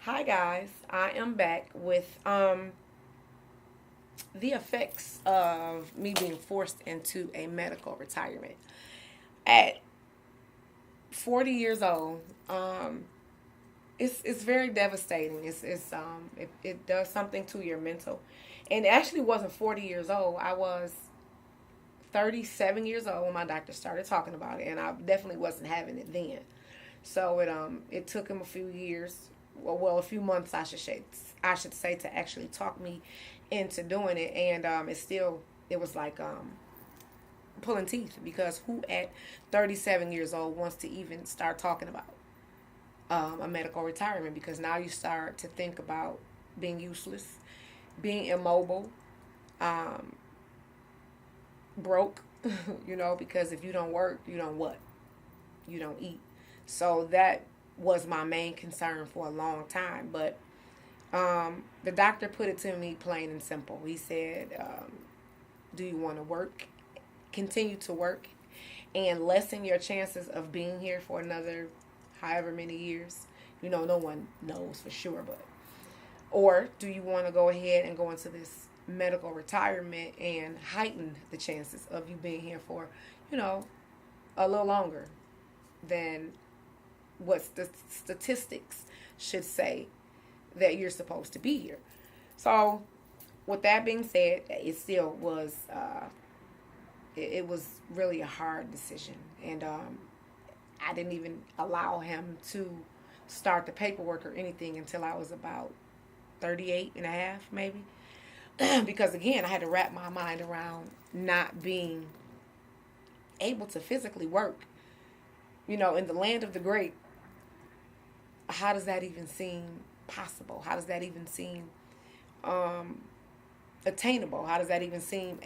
Hi guys, I am back with the effects of me being forced into a medical retirement. At 40 years old, it's very devastating. It does something to your mental. And it actually wasn't 40 years old. I was 37 years old when my doctor started talking about it, and I definitely wasn't having it then. So it took him a few years, a few months I should say to actually talk me into doing it, and it was like pulling teeth because who at 37 years old wants to even start talking about a medical retirement, because now you start to think about being useless, being immobile, um, broke, because if you don't work, you don't what? You don't eat. So that was my main concern for a long time. But the doctor put it to me plain and simple. He said, do you want to work, continue to work, and lessen your chances of being here for another however many years? No one knows for sure, but or do you want to go ahead and go into this medical retirement and heighten the chances of you being here for, you know, a little longer than what the statistics should say that you're supposed to be here? So, with that being said, it still was, it was really a hard decision. And I didn't even allow him to start the paperwork or anything until I was about 38 and a half, maybe. Because again, I had to wrap my mind around not being able to physically work. In the land of the great, how does that even seem possible? How does that even seem um, attainable? How does that even seem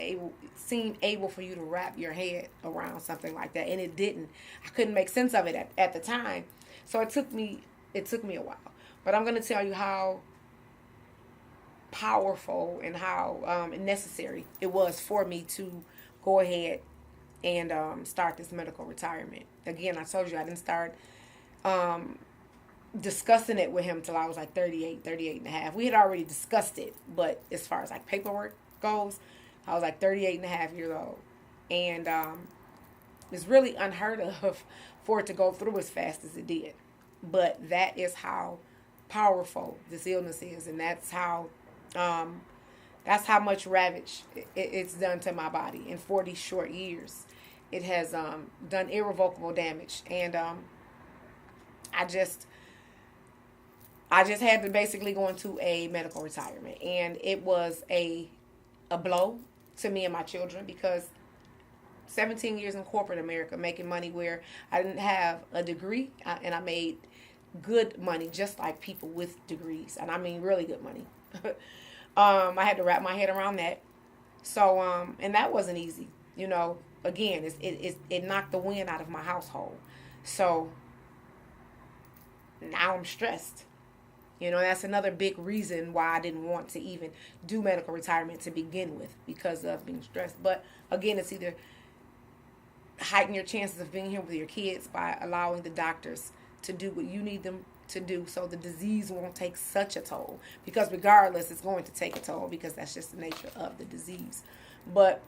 able for you to wrap your head around something like that? And it didn't. I couldn't make sense of it at the time. So it took me a while. But I'm gonna tell you how powerful and how necessary it was for me to go ahead and start this medical retirement. Again, I told you I didn't start um, discussing it with him till I was like 38, 38 and a half. We had already discussed it, but as far as like paperwork goes, I was like 38 and a half years old. And it's really unheard of for it to go through as fast as it did. But that is how powerful this illness is, and um, that's how much ravage it's done to my body in 40 short years. It has done irrevocable damage, and I just I just had to basically go into a medical retirement, and it was a blow to me and my children because 17 years in corporate America making money where I didn't have a degree, and I made good money just like people with degrees, and I mean really good money. I had to wrap my head around that. So and that wasn't easy. Again, it knocked the wind out of my household. So now I'm stressed. That's another big reason why I didn't want to even do medical retirement to begin with, because of being stressed. But again, it's either heighten your chances of being here with your kids by allowing the doctors to do what you need them to do so the disease won't take such a toll, because regardless it's going to take a toll, because that's just the nature of the disease. But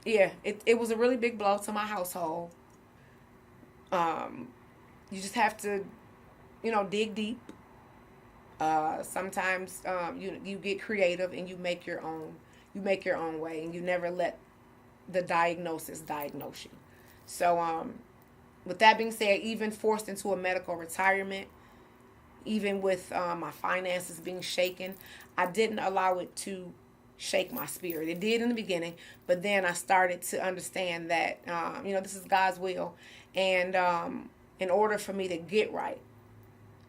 yeah, it was a really big blow to my household. You just have to dig deep. Sometimes you get creative and you make your own way, and you never let the diagnosis diagnose you. So with that being said, even forced into a medical retirement, even with my finances being shaken, I didn't allow it to shake my spirit. It did in the beginning, but then I started to understand that this is God's will, and in order for me to get right,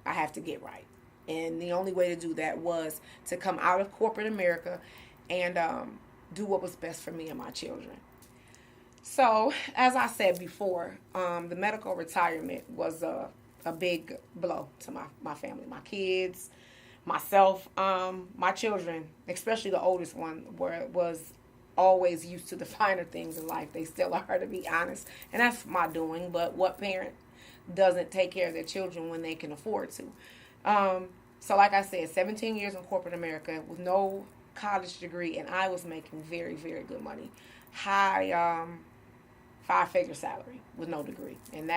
I have to get right. And the only way to do that was to come out of corporate America and do what was best for me and my children. So, as I said before, the medical retirement was a big blow to my family, my kids, myself, my children, especially the oldest one, where it was always used to the finer things in life. They still are, to be honest. And that's my doing. But what parent doesn't take care of their children when they can afford to? So like I said, 17 years in corporate America with no college degree, and I was making very, very good money. High, 5-figure salary with no degree. And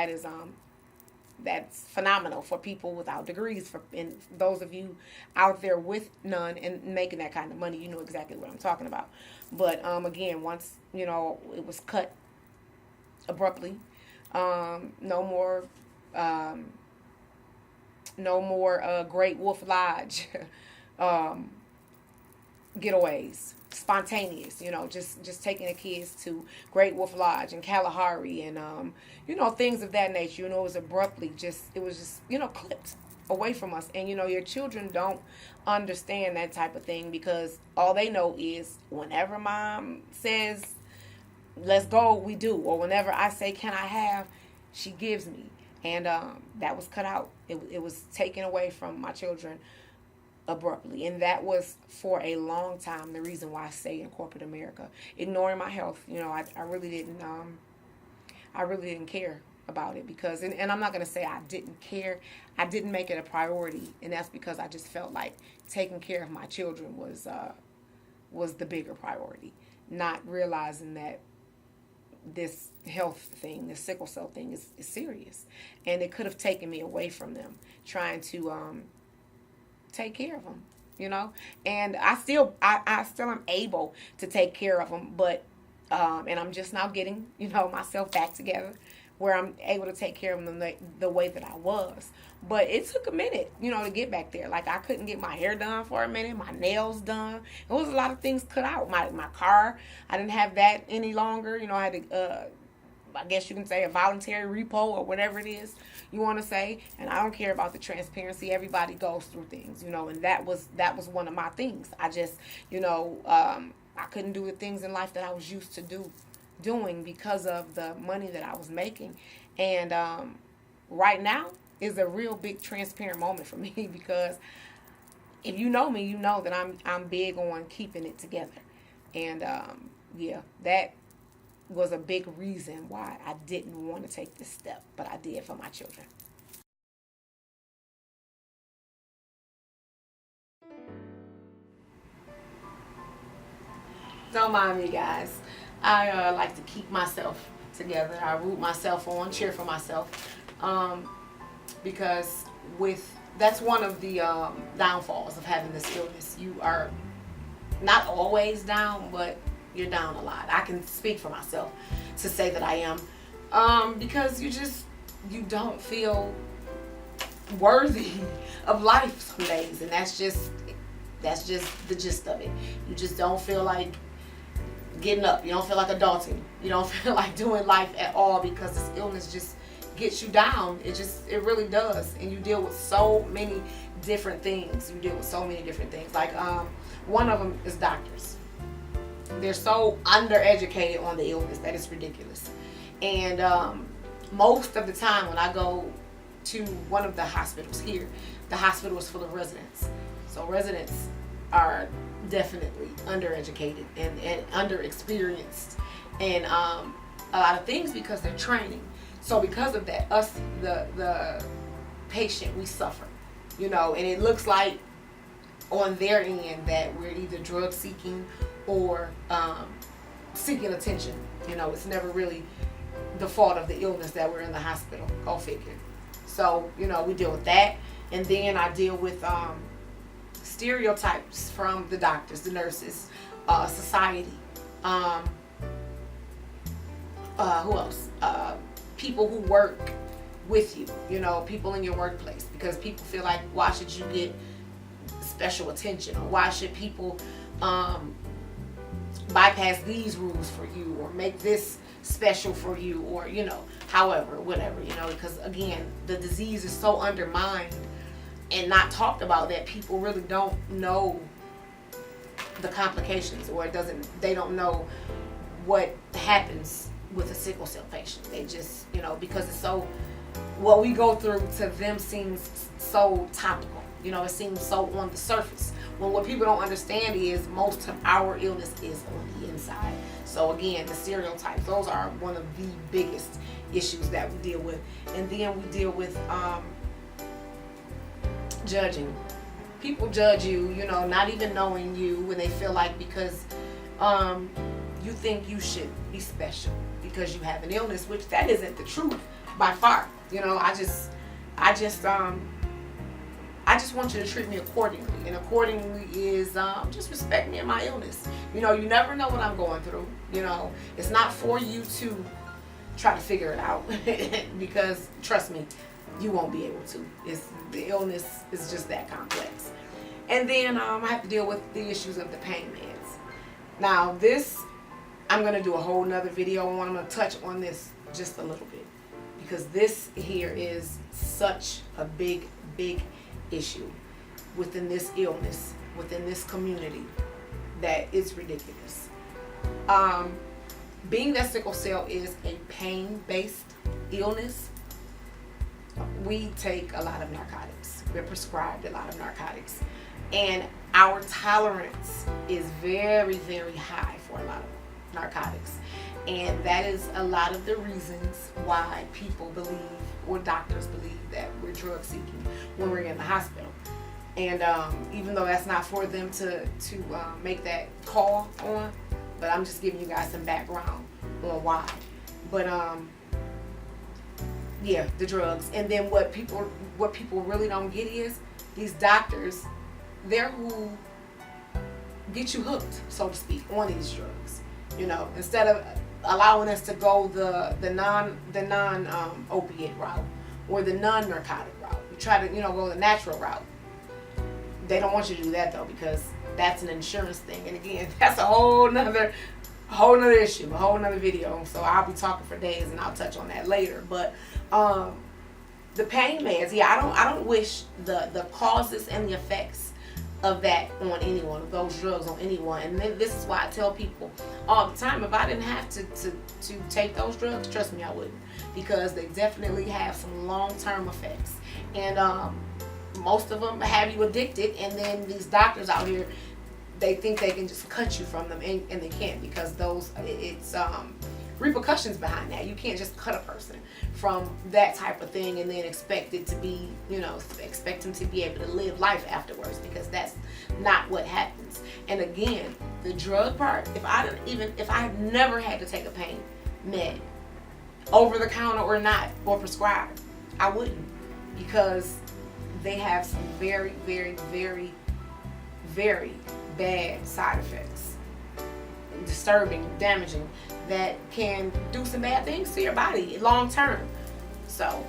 that's phenomenal for people without degrees. And those of you out there with none and making that kind of money, you know exactly what I'm talking about. But again, once it was cut abruptly, no more, Great Wolf Lodge getaways, spontaneous, just taking the kids to Great Wolf Lodge and Kalahari and things of that nature. It was abruptly clipped away from us. And your children don't understand that type of thing, because all they know is whenever mom says let's go, we do, or whenever I say can I have, she gives me. And that was cut out. It was taken away from my children abruptly, and that was for a long time the reason why I stayed in corporate America, ignoring my health. I really didn't care about it, because and I'm not going to say I didn't care. I didn't make it a priority, and that's because I just felt like taking care of my children was the bigger priority, not realizing that this health thing, this sickle cell thing is serious, and it could have taken me away from them trying to take care of them, and I still am able to take care of them, but and I'm just now getting myself back together where I'm able to take care of them the way that I was. But it took a minute, to get back there. Like, I couldn't get my hair done for a minute, my nails done. There was a lot of things cut out. My car, I didn't have that any longer. I had to, I guess you can say, a voluntary repo or whatever it is you want to say. And I don't care about the transparency. Everybody goes through things, and that was one of my things. I just, I couldn't do the things in life that I was used to doing because of the money that I was making. And right now is a real big transparent moment for me, because if you know me, you know that I'm big on keeping it together. And that was a big reason why I didn't want to take this step, but I did for my children. Don't mind me, guys. I like to keep myself together. I root myself on, cheer for myself, because that's one of the downfalls of having this illness. You are not always down, but you're down a lot. I can speak for myself to say that I am, because you don't feel worthy of life some days, and that's just the gist of it. You just don't feel like getting up. You don't feel like adulting. You don't feel like doing life at all, because this illness just gets you down. It really does. And you deal with so many different things. Like one of them is doctors. They're so undereducated on the illness that it's ridiculous. And most of the time when I go to one of the hospitals here, the hospital is full of residents. So residents are definitely undereducated and underexperienced and a lot of things, because they're training. So because of that, us, the patient, we suffer, and it looks like on their end that we're either drug seeking or seeking attention. It's never really the fault of the illness that we're in the hospital. Go figure. So, we deal with that. And then I deal with stereotypes from the doctors, the nurses, society. Who else? People who work with you, people in your workplace, because people feel like, why should you get special attention, or why should people bypass these rules for you, or make this special for you, or however, whatever, because again, the disease is so undermined and not talked about that people really don't know the complications, or they don't know what happens with a sickle cell patient. They just, because it's so, what we go through to them seems so topical. It seems so on the surface. When what people don't understand is most of our illness is on the inside. So again, the stereotypes, those are one of the biggest issues that we deal with. And then we deal with judging. People judge you, you know, not even knowing you, when they feel like because you think you should be special because you have an illness, which that isn't the truth by far. You know, I just want you to treat me accordingly, and accordingly is just respect me and my illness. You know, you never know what I'm going through. You know, it's not for you to try to figure it out because trust me, you won't be able to. The illness is just that complex. And then I have to deal with the issues of the pain meds. Now this, I'm going to do a whole nother video on. I'm going to touch on this just a little bit because this here is such a big issue within this illness, within this community, that it's ridiculous. Being that sickle cell is a pain-based illness, we take a lot of narcotics. We're prescribed a lot of narcotics. And our tolerance is very high for a lot of narcotics. And that is a lot of the reasons why people believe, or doctors believe, that we're drug seeking when we're in the hospital. And even though that's not for them to make that call on, but I'm just giving you guys some background on why. But yeah, the drugs. And then what people really don't get is these doctors, they're who get you hooked, so to speak, on these drugs. You know, instead of allowing us to go the non opiate route or the non-narcotic route, you try to, you know, go the natural route. They don't want you to do that though, because that's an insurance thing. And again, that's a whole nother issue, a whole nother video. So I'll be talking for days, and I'll touch on that later. But the pain meds, yeah, I don't wish the causes and the effects of that on anyone, of those drugs on anyone. And then this is why I tell people all the time, if I didn't have to take those drugs, trust me, I wouldn't, because they definitely have some long-term effects. And most of them have you addicted, and then these doctors out here, they think they can just cut you from them, and they can't, because it's repercussions behind that. You can't just cut a person from that type of thing and then expect it to be, you know, expect them to be able to live life afterwards, because that's not what happens. And again, the drug part, if I had never had to take a pain med, over the counter or not, or prescribed, I wouldn't, because they have some very bad side effects, disturbing, damaging, that can do some bad things to your body long term. So,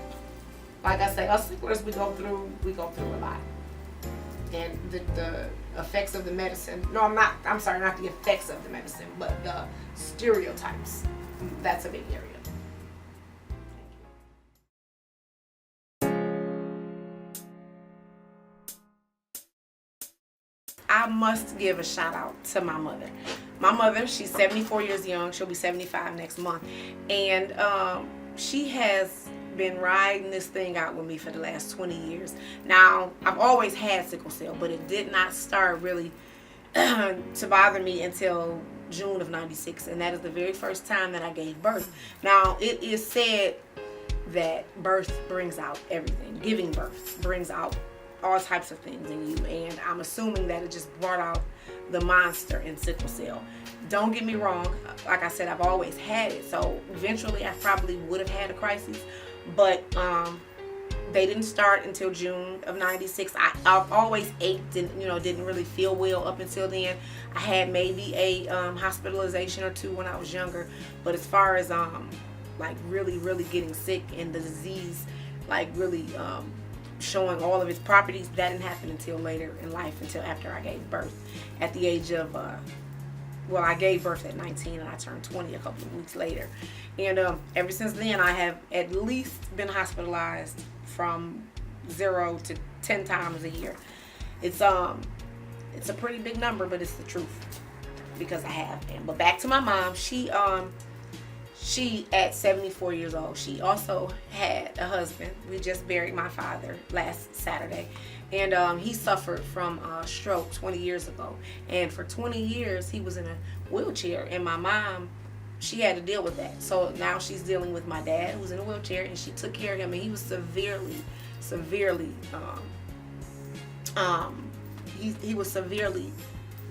like I say, us sicklers, we go through a lot. And the effects of the medicine, I'm sorry, not the effects of the medicine, but the stereotypes, that's a big area. I must give a shout out to my mother. My mother, she's 74 years young. She'll be 75 next month. And she has been riding this thing out with me for the last 20 years. Now, I've always had sickle cell, but it did not start really to bother me until June of '96. And that is the very first time that I gave birth. Now, it is said that birth brings out everything. Giving birth brings out all types of things in you, and I'm assuming that it just brought out the monster in sickle cell. Don't get me wrong, like I said, I've always had it, so eventually I probably would have had a crisis, but they didn't start until June of '96. I've always ached and, you know, didn't really feel well up until then. I had maybe a hospitalization or two when I was younger, but as far as like really getting sick and the disease like really showing all of its properties, that didn't happen until later in life, until after I gave birth at the age of I gave birth at 19 and I turned 20 a couple of weeks later. And ever since then I have at least been hospitalized from 0 to 10 times a year. It's a pretty big number, but it's the truth, because I have been. But back to my mom, she at 74 years old, she also had a husband. We just buried my father last Saturday, and he suffered from a stroke 20 years ago. And for 20 years, he was in a wheelchair, and my mom, she had to deal with that. So now she's dealing with my dad, who's in a wheelchair, and she took care of him, and he was severely He was severely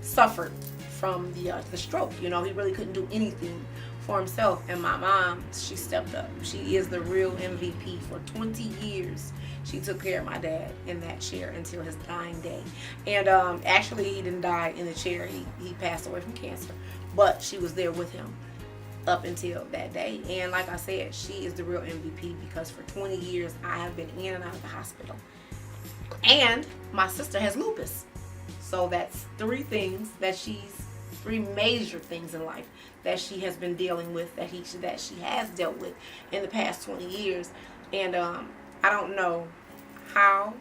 suffered from the stroke. You know, he really couldn't do anything for himself. And my mom, she stepped up. She is the real MVP. For 20 years, she took care of my dad in that chair until his dying day. And actually, he didn't die in the chair. He passed away from cancer. But she was there with him up until that day. And like I said, she is the real MVP because for 20 years, I have been in and out of the hospital. And my sister has lupus. So that's three major things in life that she has been dealing with, that she has dealt with in the past 20 years. And I don't know how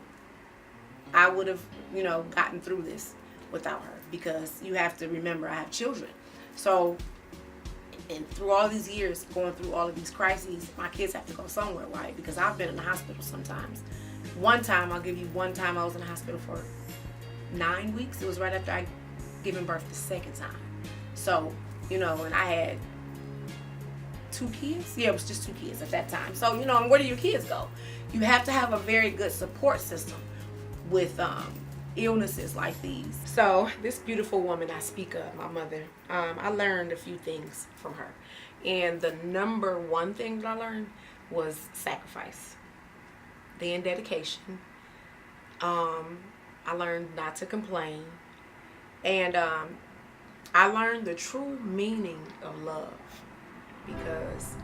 I would have, gotten through this without her, because you have to remember I have children. So, and through all these years, going through all of these crises, my kids have to go somewhere, right? Because I've been in the hospital sometimes. One time I was in the hospital for 9 weeks. It was right after I given birth the second time. So, and I had 2 kids. Yeah, it was just 2 kids at that time. So, and where do your kids go? You have to have a very good support system with illnesses like these. So, this beautiful woman I speak of, my mother, I learned a few things from her. And the number one thing that I learned was sacrifice. Then dedication. I learned not to complain. And I learned the true meaning of love, because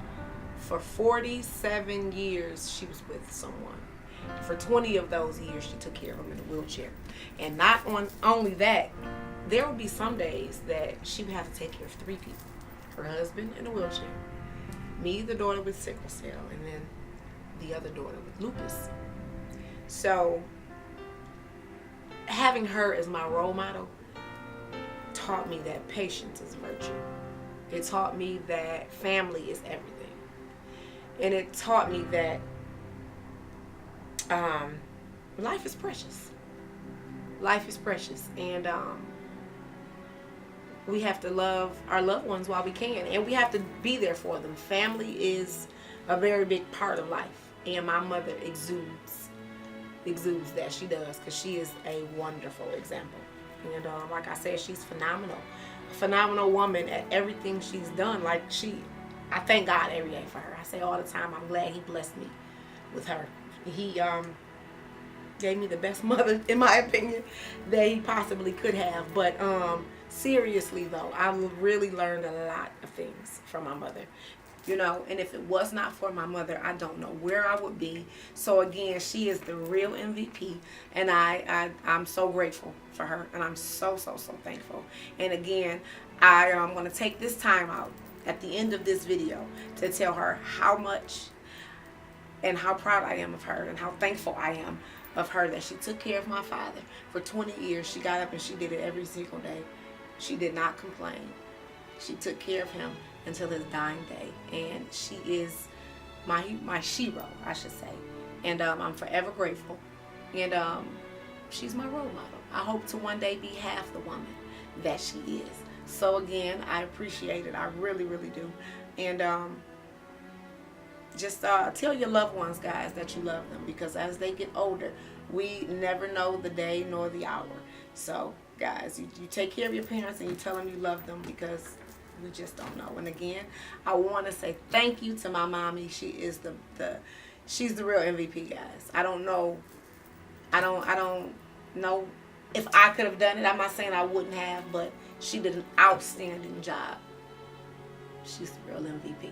for 47 years she was with someone. For 20 of those years she took care of him in a wheelchair. And not only that, there would be some days that she would have to take care of 3 people. Her husband in a wheelchair, me, the daughter with sickle cell, and then the other daughter with lupus. So having her as my role model taught me that patience is virtue. It taught me that family is everything. And it taught me that life is precious. Life is precious. And we have to love our loved ones while we can. And we have to be there for them. Family is a very big part of life. And my mother exudes that. She does, because she is a wonderful example. And like I said, she's phenomenal. A phenomenal woman at everything she's done. I thank God every day for her. I say all the time, I'm glad he blessed me with her. He gave me the best mother, in my opinion, that he possibly could have. But seriously though, I really learned a lot of things from my mother. And if it was not for my mother, I don't know where I would be. So again, she is the real MVP, and I'm so grateful for her, and I'm so thankful. And again, I want to take this time out at the end of this video to tell her how much and how proud I am of her, and how thankful I am of her that she took care of my father for 20 years. She got up and she did it every single day. She did not complain. She took care of him until his dying day, and she is my hero, I should say. And I'm forever grateful. And she's my role model. I hope to one day be half the woman that she is. So again, I appreciate it. I really do. And just tell your loved ones, guys, that you love them, because as they get older, we never know the day nor the hour. So guys, you take care of your parents and you tell them you love them, because we just don't know. And again, I want to say thank you to my mommy. She is she's the real MVP, guys. I don't know if I could have done it. I'm not saying I wouldn't have, but she did an outstanding job. She's the real MVP.